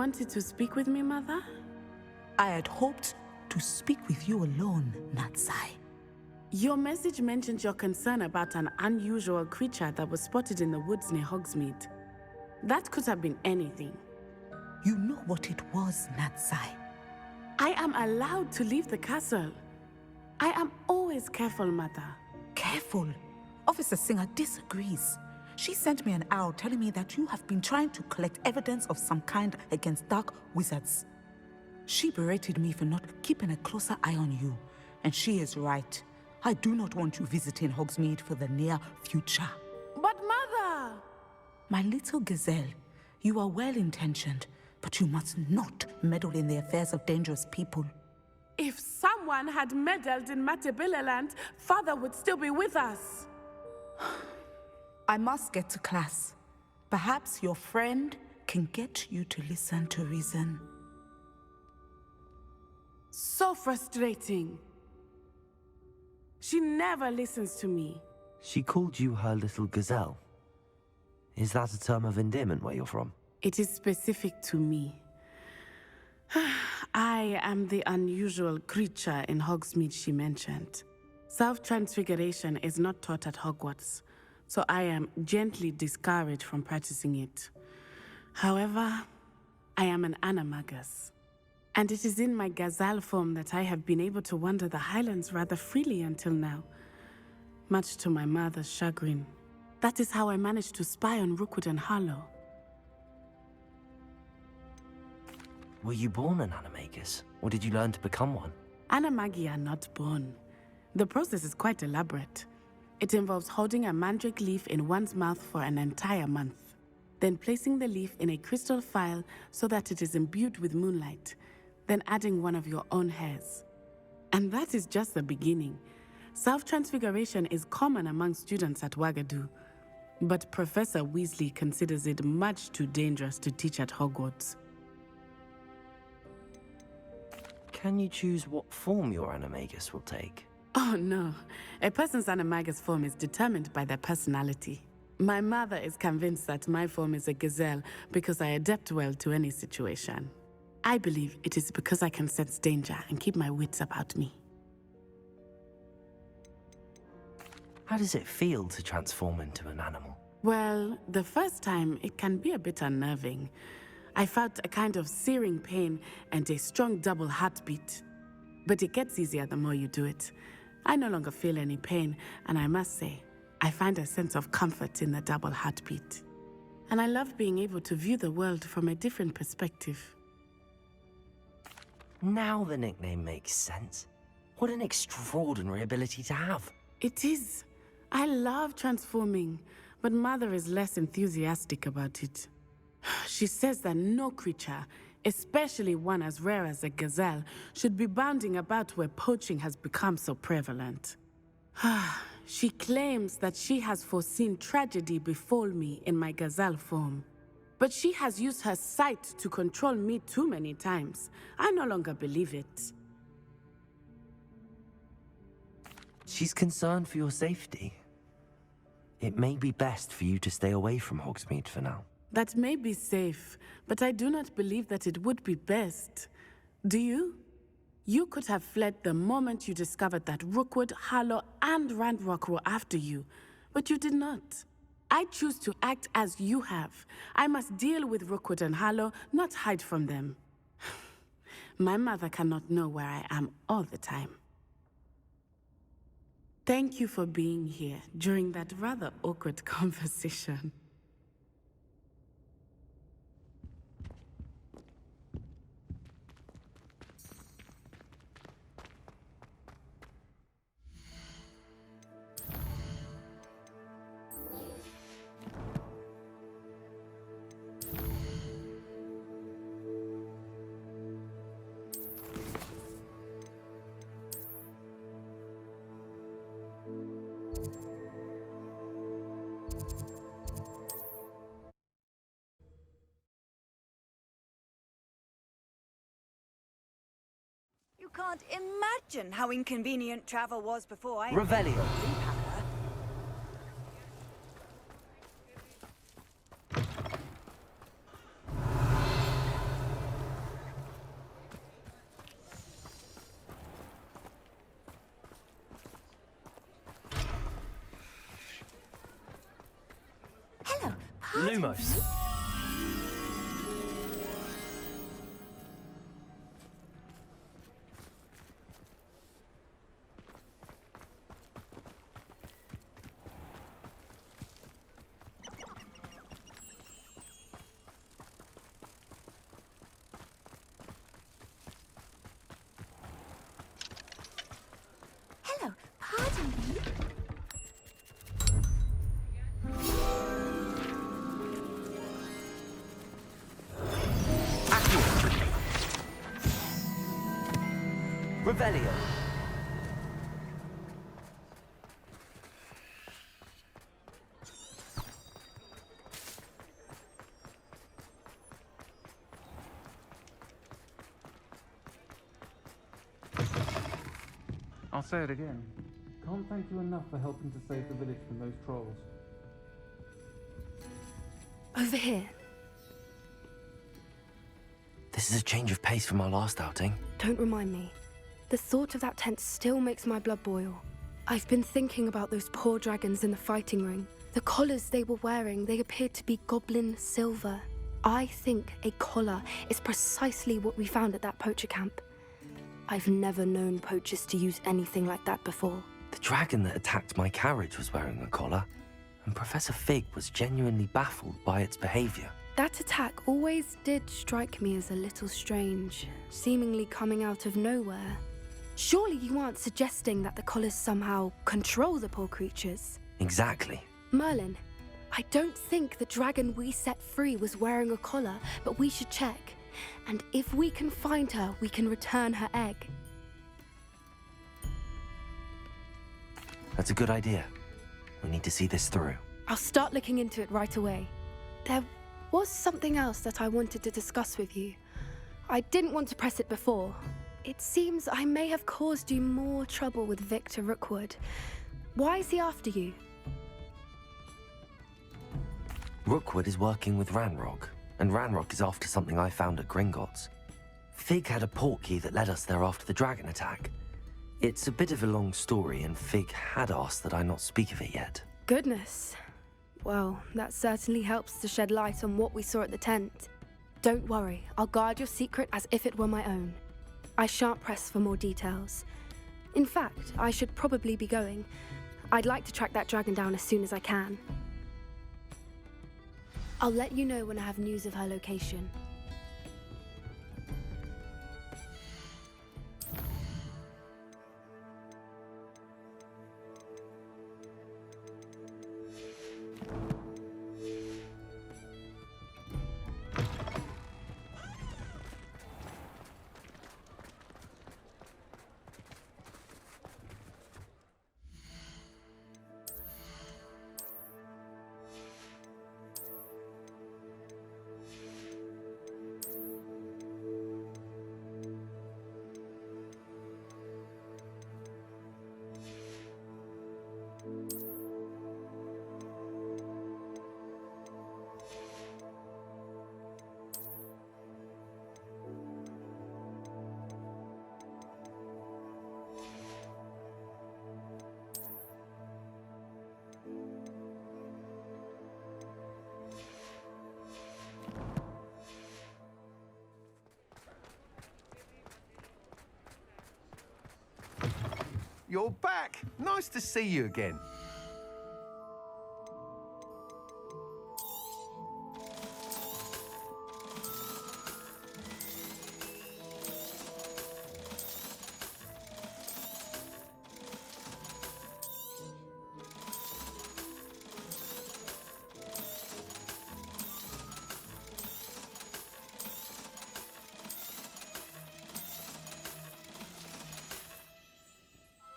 wanted to speak with me, Mother? I had hoped to speak with you alone, Natsai. Your message mentioned your concern about an unusual creature that was spotted in the woods near Hogsmeade. That could have been anything. You know what it was, Natsai. I am allowed to leave the castle. I am always careful, Mother. Careful? Officer Singer disagrees. She sent me an owl telling me that you have been trying to collect evidence of some kind against dark wizards. She berated me for not keeping a closer eye on you, and she is right. I do not want you visiting Hogsmeade for the near future. But Mother! My little gazelle, you are well-intentioned, but you must not meddle in the affairs of dangerous people. If someone had meddled in Matabeleland, Father would still be with us. I must get to class. Perhaps your friend can get you to listen to reason. So frustrating. She never listens to me. She called you her little gazelle. Is that a term of endearment where you're from? It is specific to me. I am the unusual creature in Hogsmeade she mentioned. Self-transfiguration is not taught at Hogwarts, so I am gently discouraged from practicing it. However, I am an animagus, and it is in my gazelle form that I have been able to wander the Highlands rather freely until now, much to my mother's chagrin. That is how I managed to spy on Rookwood and Harlow. Were you born an animagus, or did you learn to become one? Animagi are not born. The process is quite elaborate. It involves holding a mandrake leaf in one's mouth for an entire month, then placing the leaf in a crystal phial so that it is imbued with moonlight, then adding one of your own hairs. And that is just the beginning. Self-transfiguration is common among students at Wagadu, but Professor Weasley considers it much too dangerous to teach at Hogwarts. Can you choose what form your animagus will take? Oh no, a person's animagus form is determined by their personality. My mother is convinced that my form is a gazelle because I adapt well to any situation. I believe it is because I can sense danger and keep my wits about me. How does it feel to transform into an animal? Well, the first time it can be a bit unnerving. I felt a kind of searing pain and a strong double heartbeat. But it gets easier the more you do it. I no longer feel any pain, and I must say, I find a sense of comfort in the double heartbeat. And I love being able to view the world from a different perspective. Now the nickname makes sense. What an extraordinary ability to have. It is. I love transforming, but Mother is less enthusiastic about it. She says that no creature, especially one as rare as a gazelle, should be bounding about where poaching has become so prevalent. She claims that she has foreseen tragedy befall me in my gazelle form. But she has used her sight to control me too many times. I no longer believe it. She's concerned for your safety. It may be best for you to stay away from Hogsmeade for now. That may be safe, but I do not believe that it would be best. Do you? You could have fled the moment you discovered that Rookwood, Harlow, and Ranrock were after you, but you did not. I choose to act as you have. I must deal with Rookwood and Harlow, not hide from them. My mother cannot know where I am all the time. Thank you for being here during that rather awkward conversation. You can't imagine how inconvenient travel was before I... Revelio. Lumos. Hello, pardon me. Revelio. I'll say it again. Can't thank you enough for helping to save the village from those trolls. Over here. This is a change of pace from our last outing. Don't remind me. The thought of that tent still makes my blood boil. I've been thinking about those poor dragons in the fighting ring. The collars they were wearing, they appeared to be goblin silver. I think a collar is precisely what we found at that poacher camp. I've never known poachers to use anything like that before. The dragon that attacked my carriage was wearing a collar, and Professor Fig was genuinely baffled by its behavior. That attack always did strike me as a little strange, seemingly coming out of nowhere. Surely you aren't suggesting that the collars somehow control the poor creatures? Exactly. Merlin, I don't think the dragon we set free was wearing a collar, but we should check. And if we can find her, we can return her egg. That's a good idea. We need to see this through. I'll start looking into it right away. There was something else that I wanted to discuss with you. I didn't want to press it before. It seems I may have caused you more trouble with Victor Rookwood. Why is he after you? Rookwood is working with Ranrock, and Ranrock is after something I found at Gringotts. Fig had a portkey that led us there after the dragon attack. It's a bit of a long story, and Fig had asked that I not speak of it yet. Goodness. Well, that certainly helps to shed light on what we saw at the tent. Don't worry, I'll guard your secret as if it were my own. I shan't press for more details. In fact, I should probably be going. I'd like to track that dragon down as soon as I can. I'll let you know when I have news of her location. You're back. Nice to see you again.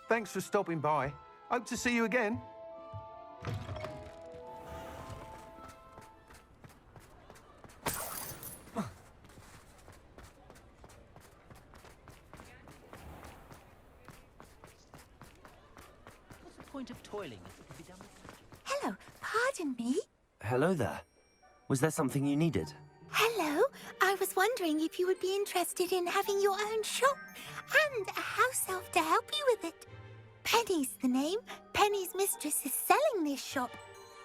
Thanks for stopping by. Hope to see you again. What's the point of toiling if it can be done with... Hello, pardon me. Hello there. Was there something you needed? Hello, I was wondering if you would be interested in having your own shop and a house elf to help you with it. Penny's the name. Penny's mistress is selling this shop.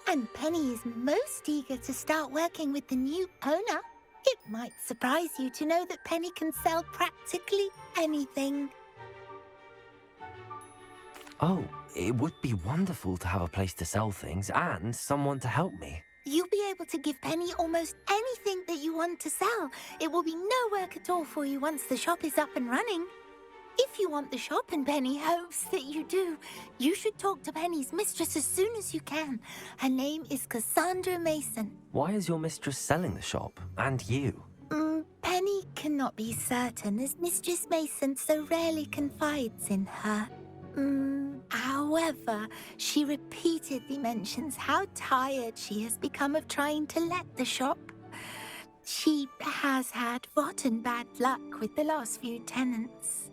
And Penny is most eager to start working with the new owner. It might surprise you to know that Penny can sell practically anything. Oh, it would be wonderful to have a place to sell things and someone to help me. You'll be able to give Penny almost anything that you want to sell. It will be no work at all for you once the shop is up and running. If you want the shop and Penny hopes that you do, you should talk to Penny's mistress as soon as you can. Her name is Cassandra Mason. Why is your mistress selling the shop? And you? Penny cannot be certain as Mistress Mason so rarely confides in her. However, she repeatedly mentions how tired she has become of trying to let the shop. She has had rotten bad luck with the last few tenants.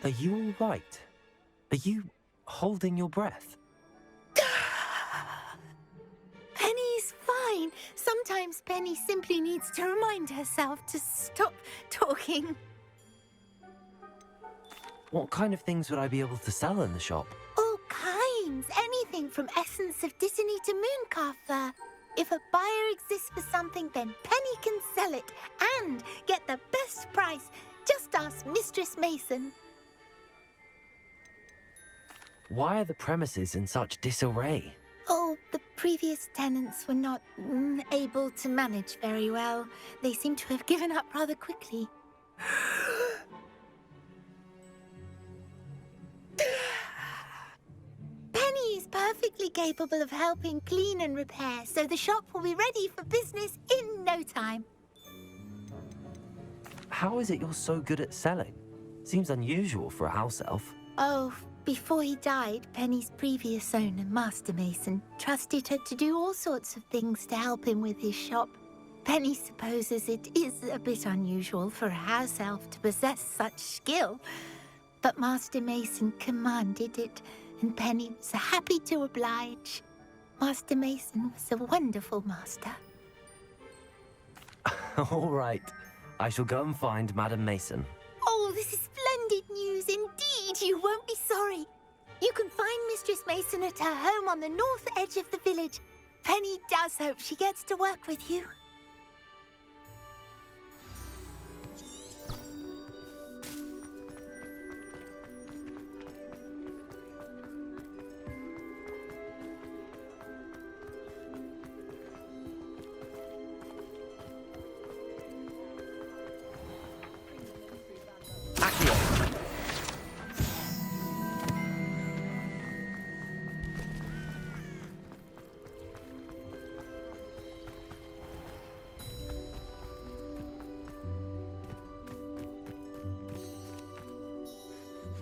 Are you all right? Are you holding your breath? Penny's fine. Sometimes Penny simply needs to remind herself to stop talking. What kind of things would I be able to sell in the shop? All kinds. Anything from essence of Disney to Mooncalf fur. If a buyer exists for something, then Penny can sell it and get the best price. Just ask Mistress Mason. Why are the premises in such disarray? Oh, the previous tenants were not able to manage very well. They seem to have given up rather quickly. Penny is perfectly capable of helping clean and repair, so the shop will be ready for business in no time. How is it you're so good at selling? Seems unusual for a house elf. Oh, before he died, Penny's previous owner, Master Mason, trusted her to do all sorts of things to help him with his shop. Penny supposes it is a bit unusual for a house elf to possess such skill, but Master Mason commanded it, and Penny was happy to oblige. Master Mason was a wonderful master. All right. I shall go and find Madam Mason. Oh, this is splendid news indeed. You won't be sorry. You can find Mistress Mason at her home on the north edge of the village. Penny does hope she gets to work with you.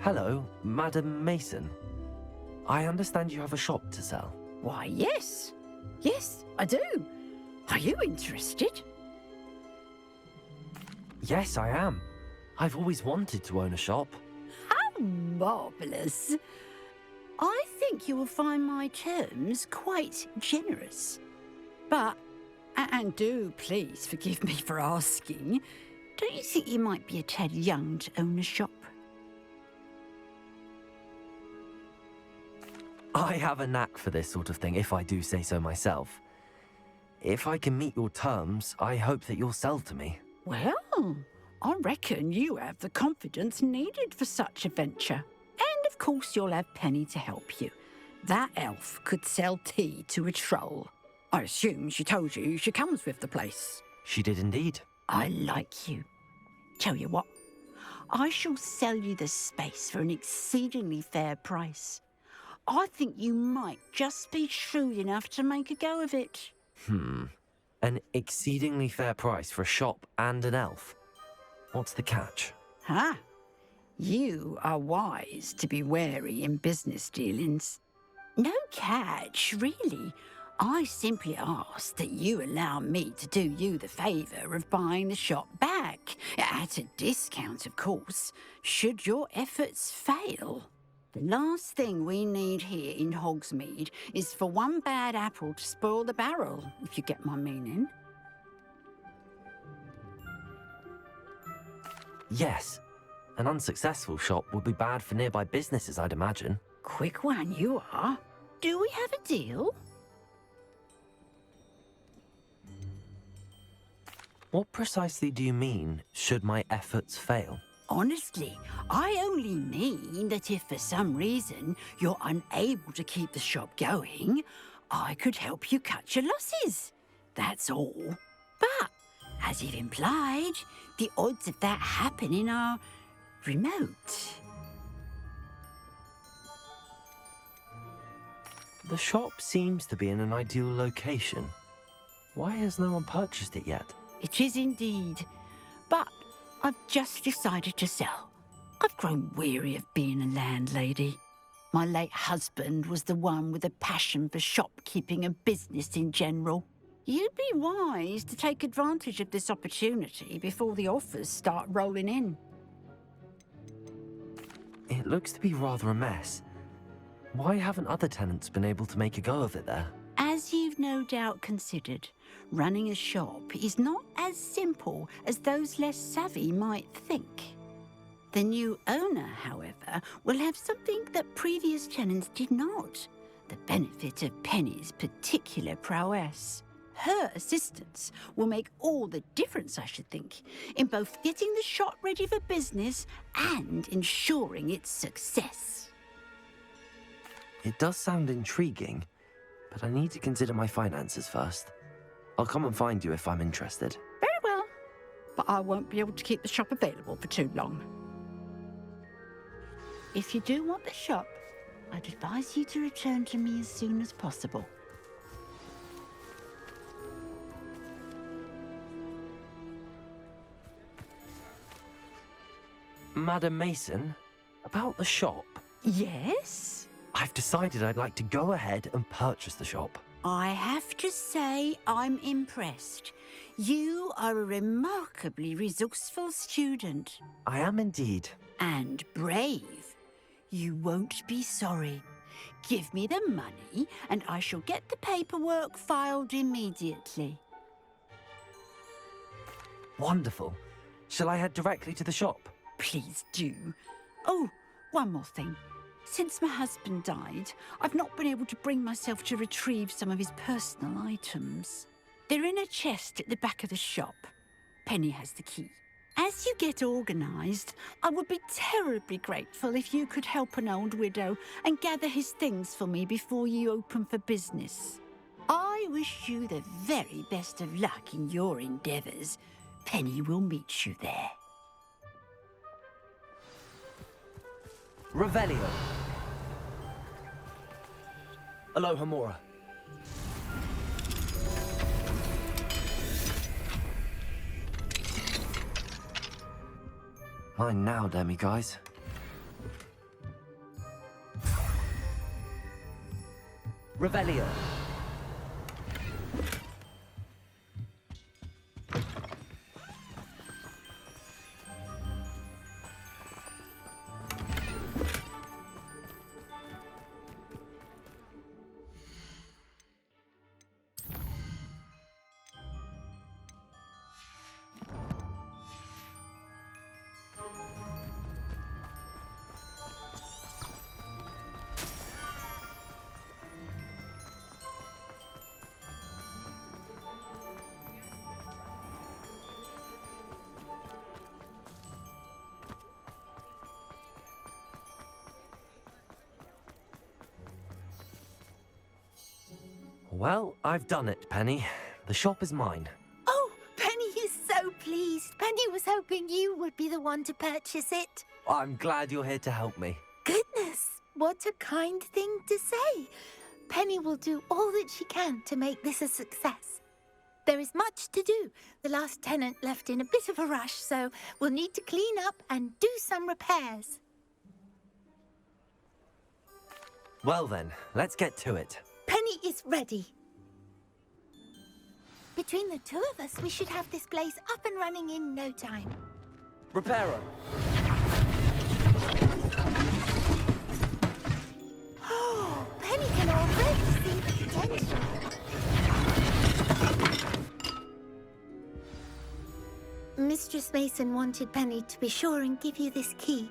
Hello, Madam Mason. I understand you have a shop to sell. Why, yes. Yes, I do. Are you interested? Yes, I am. I've always wanted to own a shop. How marvellous. I think you will find my terms quite generous. But, and do please forgive me for asking, don't you think you might be a tad young to own a shop? I have a knack for this sort of thing, if I do say so myself. If I can meet your terms, I hope that you'll sell to me. Well, I reckon you have the confidence needed for such a venture. And of course you'll have Penny to help you. That elf could sell tea to a troll. I assume she told you she comes with the place. She did indeed. I like you. Tell you what, I shall sell you the space for an exceedingly fair price. I think you might just be shrewd enough to make a go of it. An exceedingly fair price for a shop and an elf. What's the catch? Huh? You are wise to be wary in business dealings. No catch, really. I simply ask that you allow me to do you the favour of buying the shop back. At a discount, of course, should your efforts fail. The last thing we need here in Hogsmeade is for one bad apple to spoil the barrel, if you get my meaning. Yes. An unsuccessful shop would be bad for nearby businesses, I'd imagine. Quick one, you are. Do we have a deal? What precisely do you mean, should my efforts fail? Honestly, I only mean that if for some reason you're unable to keep the shop going, I could help you cut your losses. That's all. But, as you've implied, the odds of that happening are remote. The shop seems to be in an ideal location. Why has no one purchased it yet? It is indeed. But I've just decided to sell. I've grown weary of being a landlady. My late husband was the one with a passion for shopkeeping and business in general. You'd be wise to take advantage of this opportunity before the offers start rolling in. It looks to be rather a mess. Why haven't other tenants been able to make a go of it there? As you've no doubt considered, running a shop is not as simple as those less savvy might think. The new owner, however, will have something that previous tenants did not: the benefit of Penny's particular prowess. Her assistance will make all the difference, I should think, in both getting the shop ready for business and ensuring its success. It does sound intriguing, but I need to consider my finances first. I'll come and find you if I'm interested. Very well, but I won't be able to keep the shop available for too long. If you do want the shop, I'd advise you to return to me as soon as possible. Madam Mason, about the shop. Yes? I've decided I'd like to go ahead and purchase the shop. I have to say I'm impressed. You are a remarkably resourceful student. I am indeed. And brave. You won't be sorry. Give me the money and I shall get the paperwork filed immediately. Wonderful. Shall I head directly to the shop? Please do. Oh, one more thing. Since my husband died, I've not been able to bring myself to retrieve some of his personal items. They're in a chest at the back of the shop. Penny has the key. As you get organised, I would be terribly grateful if you could help an old widow and gather his things for me before you open for business. I wish you the very best of luck in your endeavours. Penny will meet you there. Revelio. Aloha Mora. Mine now, demiguise. Revelio. Well, I've done it, Penny. The shop is mine. Oh, Penny is so pleased. Penny was hoping you would be the one to purchase it. I'm glad you're here to help me. Goodness, what a kind thing to say. Penny will do all that she can to make this a success. There is much to do. The last tenant left in a bit of a rush, so we'll need to clean up and do some repairs. Well then, let's get to it. Penny is ready. Between the two of us, we should have this place up and running in no time. Reparo. Oh, Penny can already see the potential. Mistress Mason wanted Penny to be sure and give you this key.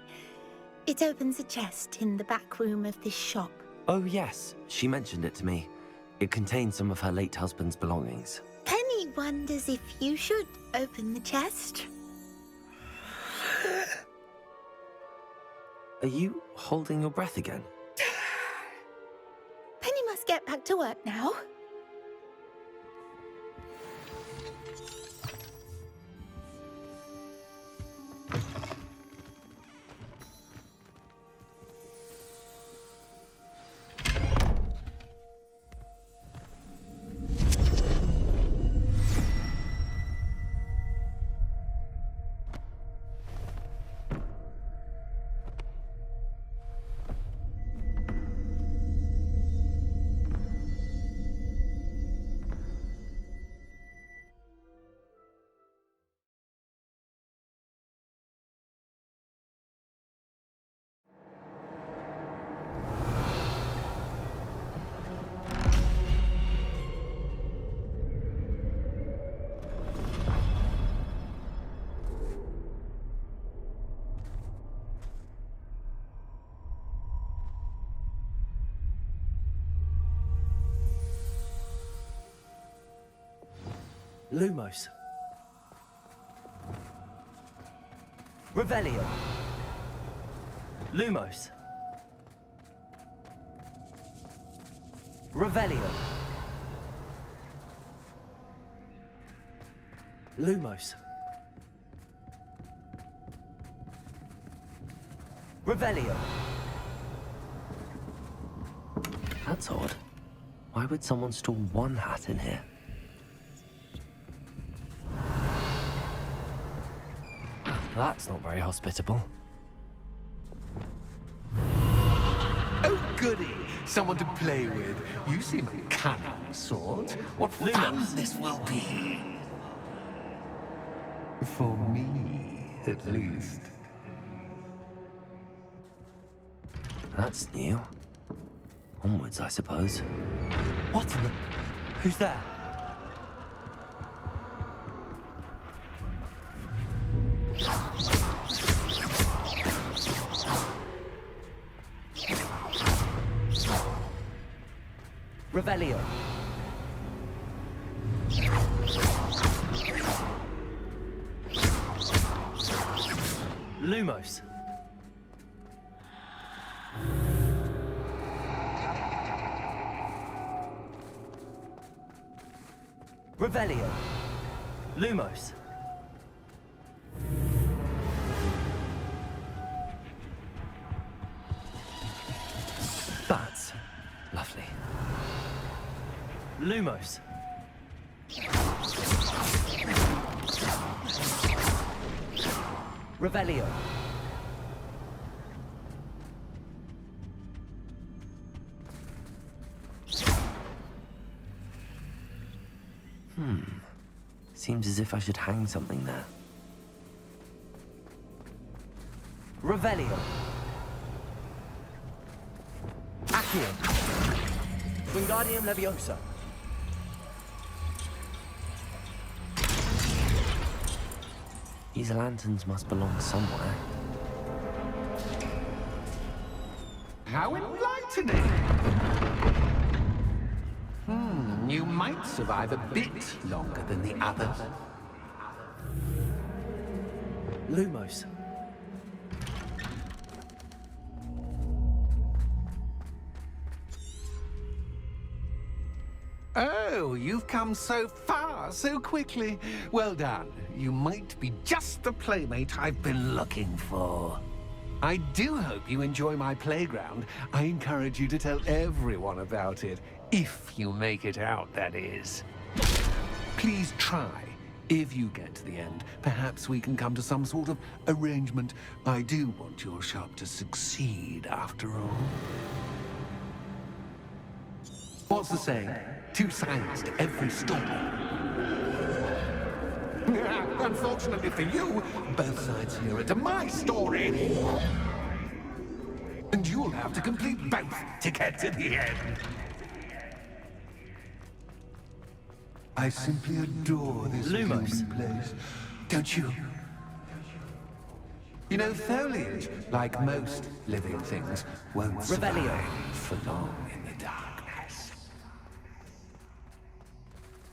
It opens a chest in the back room of this shop. Oh, yes. She mentioned it to me. It contains some of her late husband's belongings. Penny wonders if you should open the chest. Are you holding your breath again? Penny must get back to work now. Lumos. Revelio. Lumos. Revelio. Lumos. Revelio. That's odd. Why would someone store one hat in here? That's not very hospitable. Oh, goody! Someone to play with. You seem a cunning sort. What fun this will be. For me, at least. That's new. Onwards, I suppose. What in the... Who's there? Revelio. Lumos. Revelio. Lumos. That's lovely. Lumos. Revelio. Seems as if I should hang something there. Revelio. Accio. Wingardium Leviosa. These lanterns must belong somewhere. How enlightening! You might survive a bit longer than the others. Lumos. Oh, you've come so far, so quickly. Well done. You might be just the playmate I've been looking for. I do hope you enjoy my playground. I encourage you to tell everyone about it. If you make it out, that is. Please try. If you get to the end, perhaps we can come to some sort of arrangement. I do want your shop to succeed, after all. What's the saying? Two sides to every story. Unfortunately for you, both sides here are to my story. And you'll have to complete both to get to the end. I simply adore this Lumos. place. Don't you? You know, foliage, like most living things, won't survive for long in the darkness.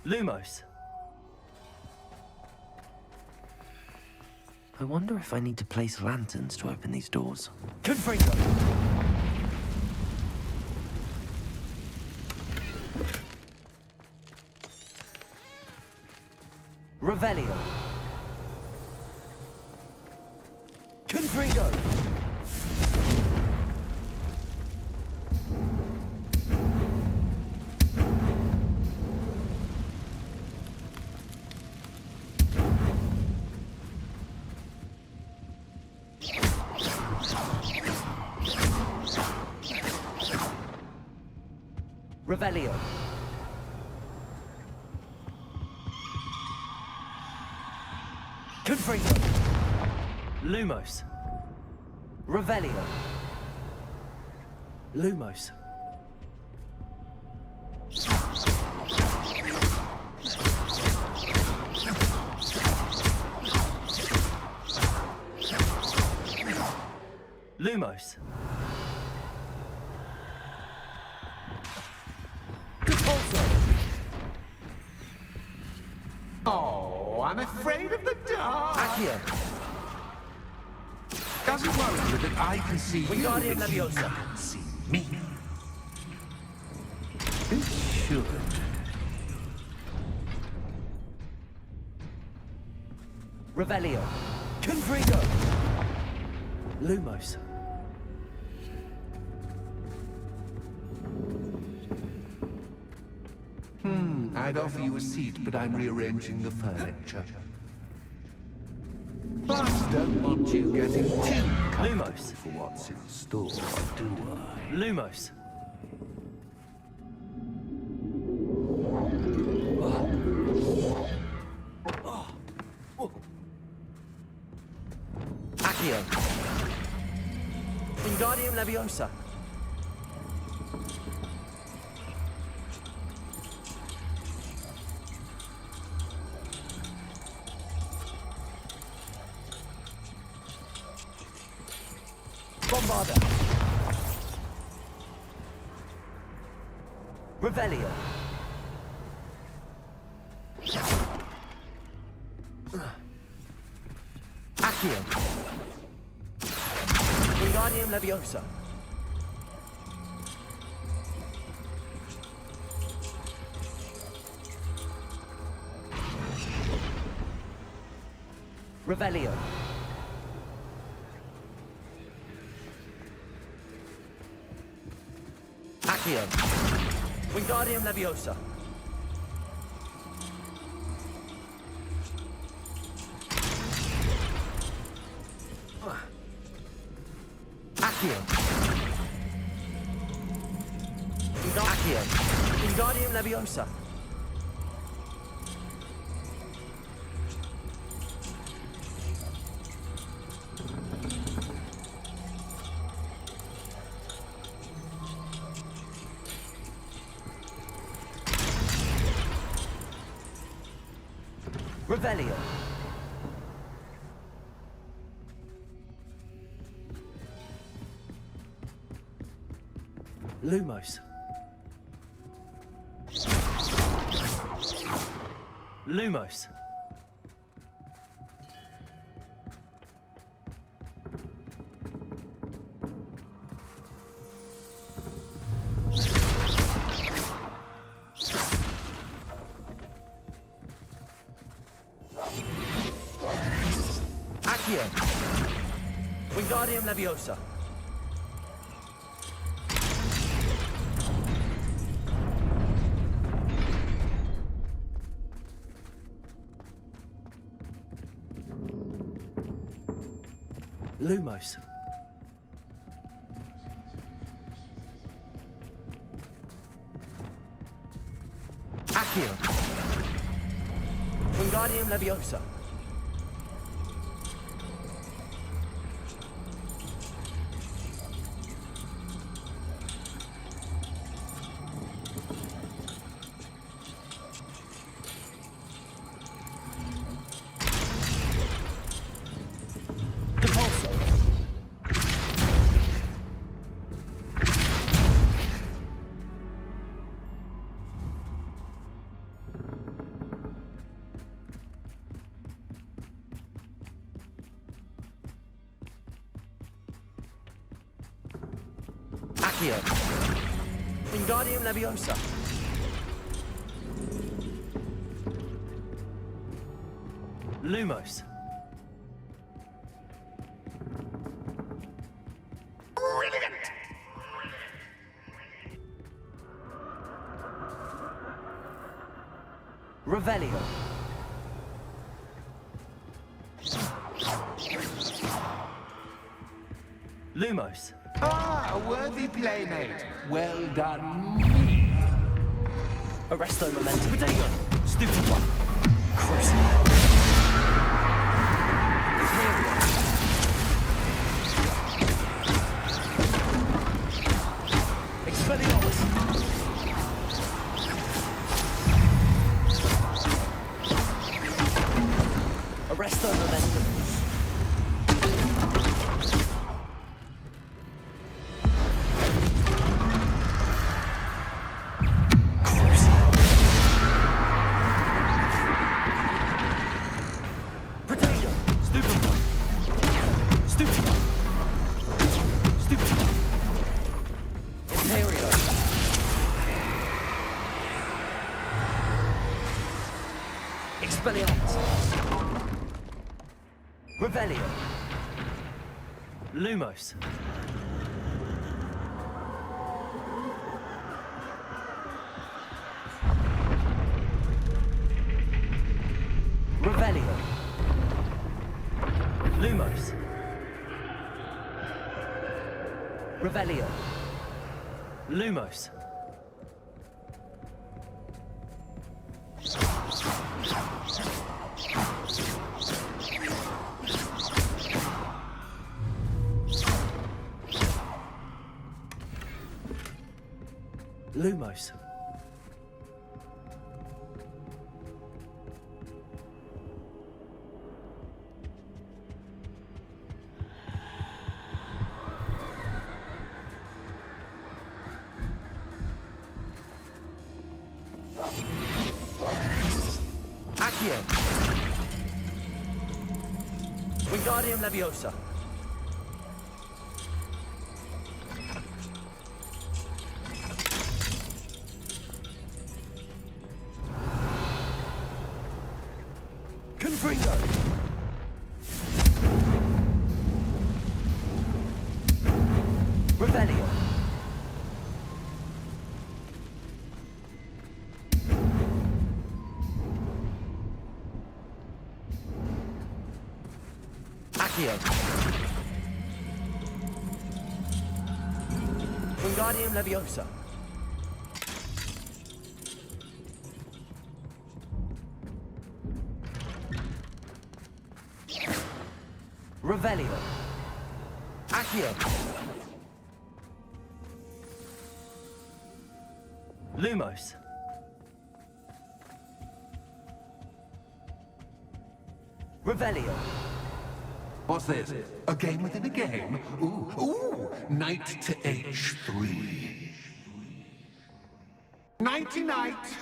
Lumos. I wonder if I need to place lanterns to open these doors. Confringo. Revelio. Confringo. Revelio. Confringo. Lumos. Revelio. Lumos. Lumos. Oh, I'm afraid of the dark. Accio. Doesn't worry you that I can see you, Wingardium but you Leviosa. can't see me. This should. Revelio. Confringo. Lumos. I'd offer you a seat, but I'm rearranging the furniture. But don't want you getting too comfortable Lumos. for what's in store, do I? Lumos. Accio. Wingardium Leviosa. Bombarda. Revelio. Accio. Wingardium Leviosa. Revelio. Accio. Wingardium Leviosa. Accio. Accio. Wingardium Leviosa. Revelio. Lumos. Lumos. Accio. Wingardium Leviosa. Lumos. Accio. Wingardium Leviosa. Compulso. Accio. Wingardium Leviosa. Lumos. Revelio. Lumos. Ah, a worthy playmate. Well done, me. Arresto Momentum. Potato. Stupid one. Crucible. Expelliarmus. Arresto Momentum. Potato. Stupid one. Stupid one. Stupid one. Imperio. Expelliarmus. Revelio. Lumos. Revelio. Lumos. Revelio. Lumos. Lumos. Accio. Wingardium Leviosa. Confringo. Revelio. Accio. Wingardium Leviosa. Revelio. Accio. Lumos. Revelio. What's this? A game within a game? Ooh, knight to H3. Nighty-night.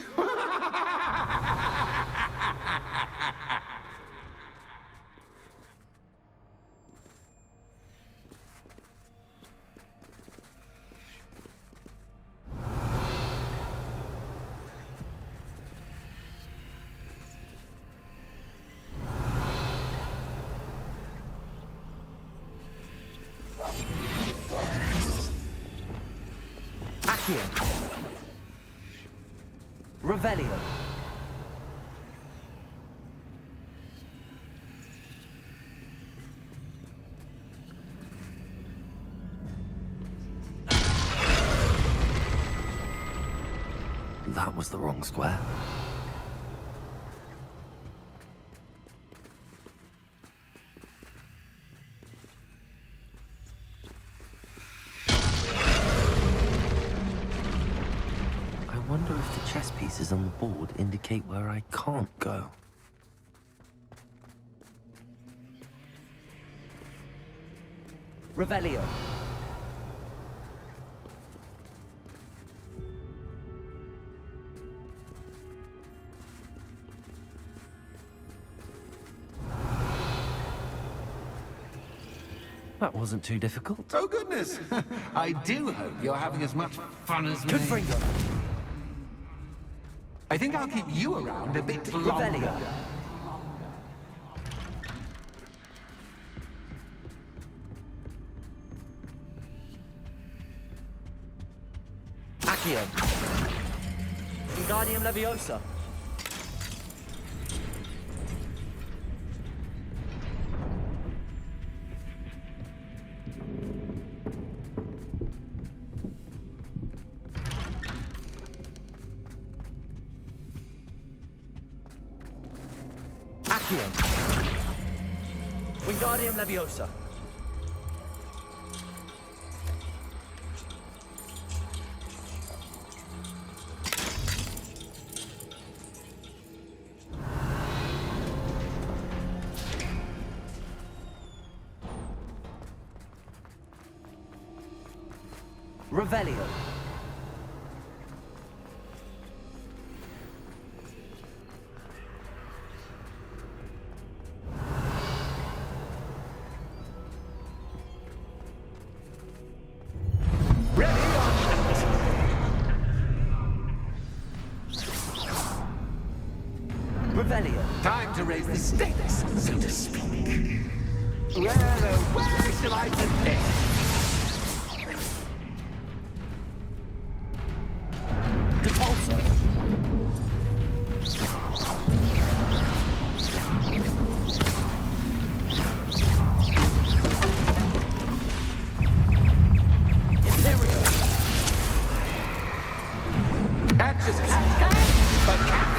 Accio. Revelio. That was the wrong square. I wonder if the chess pieces on the board indicate where I can't go. Revelio. That wasn't too difficult. Oh, goodness. I do hope you're having as much fun as me. Confringo. I think I'll keep you around a bit longer. Revelio. Accio. Wingardium Leviosa. Accio. Wingardium Leviosa. Revelio. Revelio. Time to raise the stakes, so to speak. Where shall I begin? Depulso. Imperio. Catch as catch, but catch.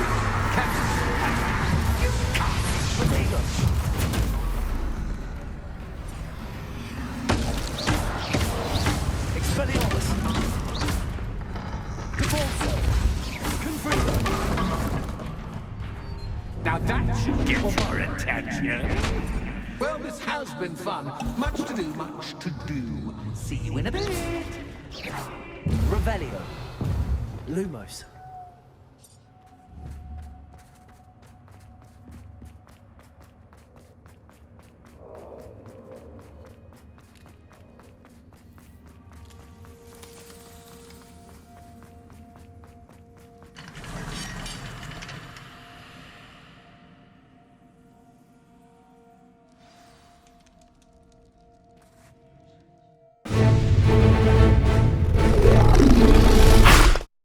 Protego. Expelliarmus. Depulso. Confringo. Now that should get your attention. Well, this has been fun. Much to do, much to do. See you in a bit. Revelio. Lumos.